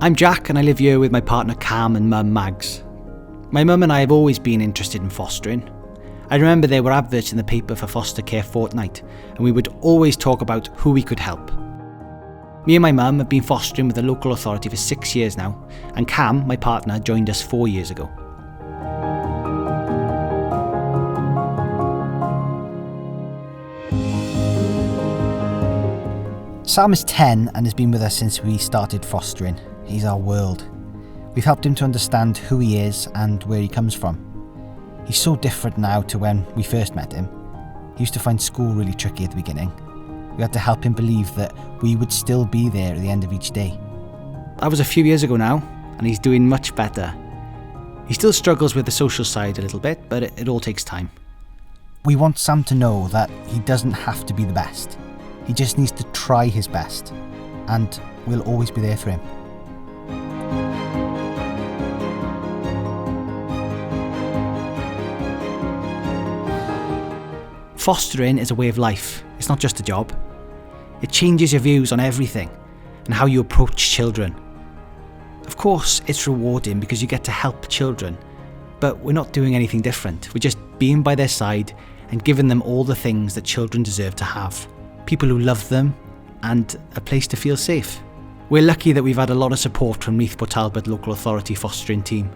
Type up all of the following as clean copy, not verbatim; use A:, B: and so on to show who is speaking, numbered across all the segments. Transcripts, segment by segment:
A: I'm Jack and I live here with my partner Cam and mum Mags. My mum and I have always been interested in fostering. I remember there were adverts in the paper for Foster Care Fortnight and we would always talk about who we could help. Me and my mum have been fostering with the local authority for 6 years now, and Cam, my partner, joined us 4 years ago.
B: Sam is 10 and has been with us since we started fostering. He's our world. We've helped him to understand who he is and where he comes from. He's so different now to when we first met him. He used to find school really tricky at the beginning. We had to help him believe that we would still be there at the end of each day.
A: That was a few years ago now, and he's doing much better. He still struggles with the social side a little bit, but it all takes time.
B: We want Sam to know that he doesn't have to be the best. He just needs to try his best, and we'll always be there for him.
A: Fostering is a way of life. It's not just a job. It changes your views on everything and how you approach children. Of course, it's rewarding because you get to help children, but we're not doing anything different. We're just being by their side and giving them all the things that children deserve to have. People who love them and a place to feel safe. We're lucky that we've had a lot of support from Neath Port Talbot Local Authority fostering team.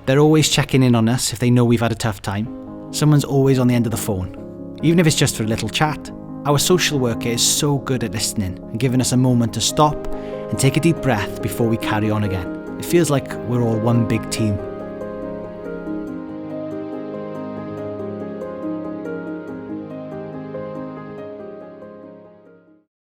A: They're always checking in on us if they know we've had a tough time. Someone's always on the end of the phone. Even if it's just for a little chat, our social worker is so good at listening and giving us a moment to stop and take a deep breath before we carry on again. It feels like we're all one big team.